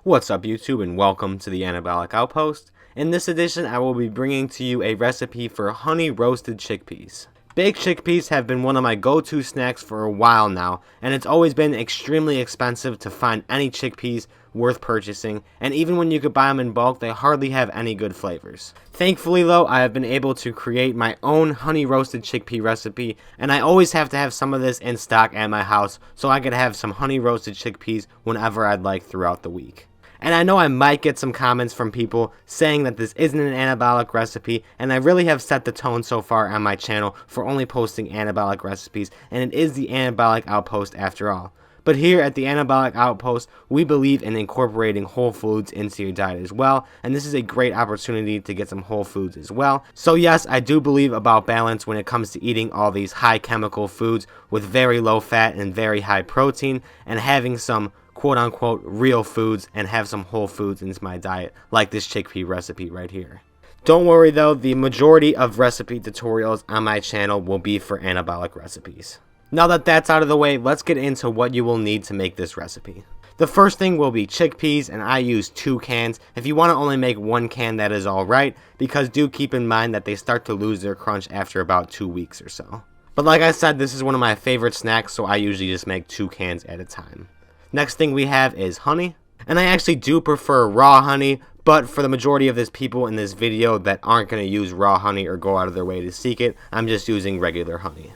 What's up YouTube, and welcome to the Anabolic Outpost. In this edition I will be bringing to you a recipe for honey roasted chickpeas. Baked chickpeas have been one of my go-to snacks for a while now, and it's always been extremely expensive to find any chickpeas worth purchasing, and even when you could buy them in bulk, they hardly have any good flavors. Thankfully though, I have been able to create my own honey roasted chickpea recipe, and I always have to have some of this in stock at my house so I could have some honey roasted chickpeas whenever I'd like throughout the week. And I know I might get some comments from people saying that this isn't an anabolic recipe, and I really have set the tone so far on my channel for only posting anabolic recipes, and it is the Anabolic Outpost after all. But here at the Anabolic Outpost, we believe in incorporating whole foods into your diet as well, and this is a great opportunity to get some whole foods as well. So yes, I do believe about balance when it comes to eating all these high chemical foods with very low fat and very high protein, and having some quote-unquote real foods and have some whole foods into my diet, like this chickpea recipe right here. Don't worry though, the majority of recipe tutorials on my channel will be for anabolic recipes. Now that that's out of the way, let's get into what you will need to make this recipe. The first thing will be chickpeas, and I use 2 cans. If you want to only make 1 can, that is alright, because do keep in mind that they start to lose their crunch after about 2 weeks or so. But like I said, this is one of my favorite snacks, so I usually just make 2 cans at a time. Next thing we have is honey, and I actually do prefer raw honey, but for the majority of this people in this video that aren't going to use raw honey or go out of their way to seek it, I'm just using regular honey.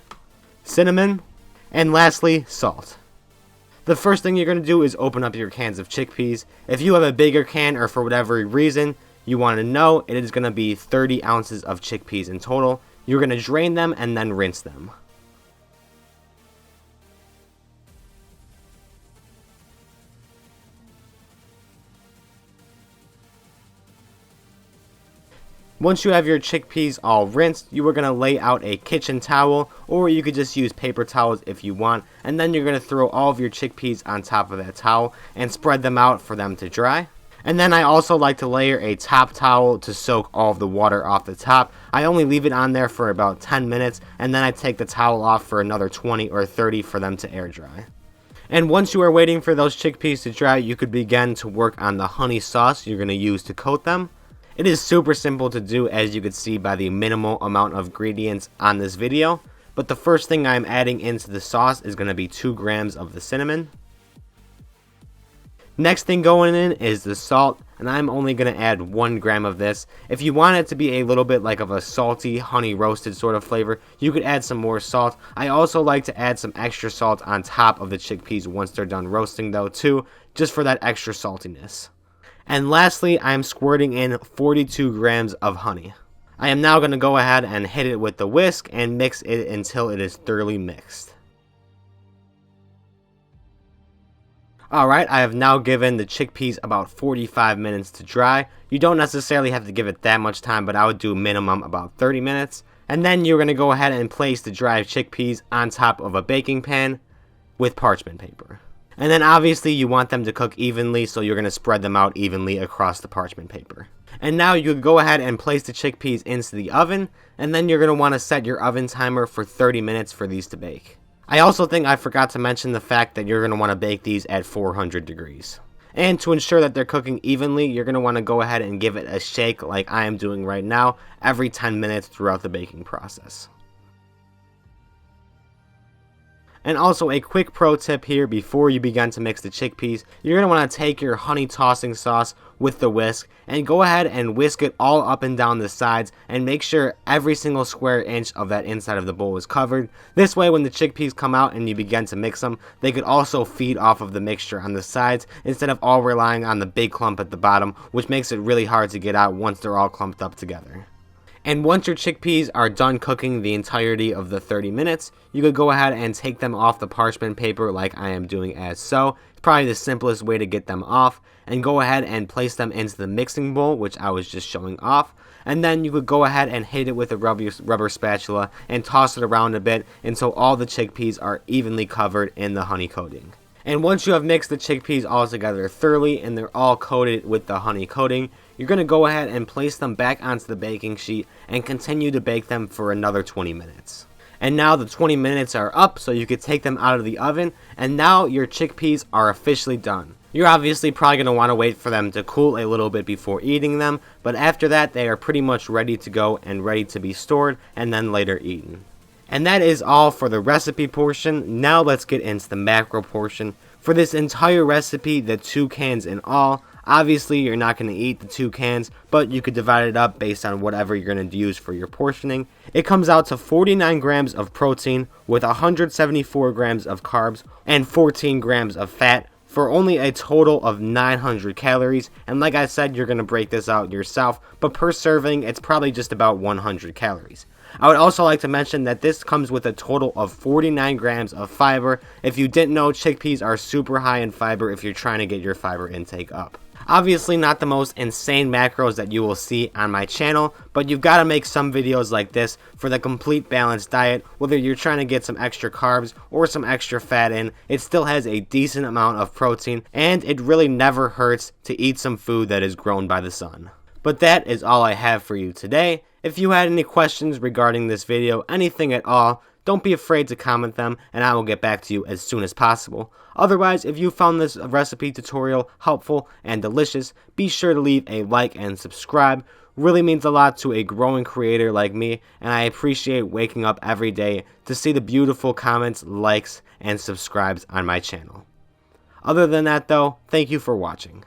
Cinnamon, and lastly, salt. The first thing you're going to do is open up your cans of chickpeas. If you have a bigger can or for whatever reason you want to know, it is going to be 30 ounces of chickpeas in total. You're going to drain them and then rinse them. Once you have your chickpeas all rinsed, you are going to lay out a kitchen towel, or you could just use paper towels if you want, and then you're going to throw all of your chickpeas on top of that towel and spread them out for them to dry. And then I also like to layer a top towel to soak all of the water off the top. I only leave it on there for about 10 minutes, and then I take the towel off for another 20 or 30 for them to air dry. And once you are waiting for those chickpeas to dry, you could begin to work on the honey sauce you're going to use to coat them. It is super simple to do, as you can see by the minimal amount of ingredients on this video, but the first thing I'm adding into the sauce is going to be 2 grams of the cinnamon. Next thing going in is the salt, and I'm only going to add 1 gram of this. If you want it to be a little bit like of a salty, honey roasted sort of flavor, you could add some more salt. I also like to add some extra salt on top of the chickpeas once they're done roasting though too, just for that extra saltiness. And lastly, I am squirting in 42 grams of honey. I am now going to go ahead and hit it with the whisk and mix it until it is thoroughly mixed. Alright, I have now given the chickpeas about 45 minutes to dry. You don't necessarily have to give it that much time, but I would do minimum about 30 minutes. And then you're going to go ahead and place the dried chickpeas on top of a baking pan with parchment paper. And then obviously you want them to cook evenly, so you're going to spread them out evenly across the parchment paper. And now you go ahead and place the chickpeas into the oven, and then you're going to want to set your oven timer for 30 minutes for these to bake. I also think I forgot to mention the fact that you're going to want to bake these at 400 degrees. And to ensure that they're cooking evenly, you're going to want to go ahead and give it a shake like I am doing right now every 10 minutes throughout the baking process. And also a quick pro tip here before you begin to mix the chickpeas, you're going to want to take your honey tossing sauce with the whisk and go ahead and whisk it all up and down the sides and make sure every single square inch of that inside of the bowl is covered. This way when the chickpeas come out and you begin to mix them, they could also feed off of the mixture on the sides instead of all relying on the big clump at the bottom, which makes it really hard to get out once they're all clumped up together. And once your chickpeas are done cooking the entirety of the 30 minutes, you could go ahead and take them off the parchment paper like I am doing as so. It's probably the simplest way to get them off, and go ahead and place them into the mixing bowl, which I was just showing off. And then you could go ahead and hit it with a rubber spatula and toss it around a bit until all the chickpeas are evenly covered in the honey coating. And once you have mixed the chickpeas all together thoroughly and they're all coated with the honey coating, you're going to go ahead and place them back onto the baking sheet and continue to bake them for another 20 minutes. And now the 20 minutes are up, so you can take them out of the oven, and now your chickpeas are officially done. You're obviously probably going to want to wait for them to cool a little bit before eating them, but after that they are pretty much ready to go and ready to be stored and then later eaten. And that is all for the recipe portion. Now let's get into the macro portion. For this entire recipe, the 2 cans in all, obviously you're not going to eat the 2 cans, but you could divide it up based on whatever you're going to use for your portioning. It comes out to 49 grams of protein with 174 grams of carbs and 14 grams of fat, for only a total of 900 calories. And like I said, you're going to break this out yourself, but per serving it's probably just about 100 calories. I would also like to mention that this comes with a total of 49 grams of fiber. If you didn't know, chickpeas are super high in fiber if you're trying to get your fiber intake up. Obviously not the most insane macros that you will see on my channel, but you've got to make some videos like this for the complete balanced diet. Whether you're trying to get some extra carbs or some extra fat in, it still has a decent amount of protein, and it really never hurts to eat some food that is grown by the sun. But that is all I have for you today. If you had any questions regarding this video, anything at all, don't be afraid to comment them and I will get back to you as soon as possible. Otherwise, if you found this recipe tutorial helpful and delicious, be sure to leave a like and subscribe. Really means a lot to a growing creator like me, and I appreciate waking up every day to see the beautiful comments, likes, and subscribes on my channel. Other than that though, thank you for watching.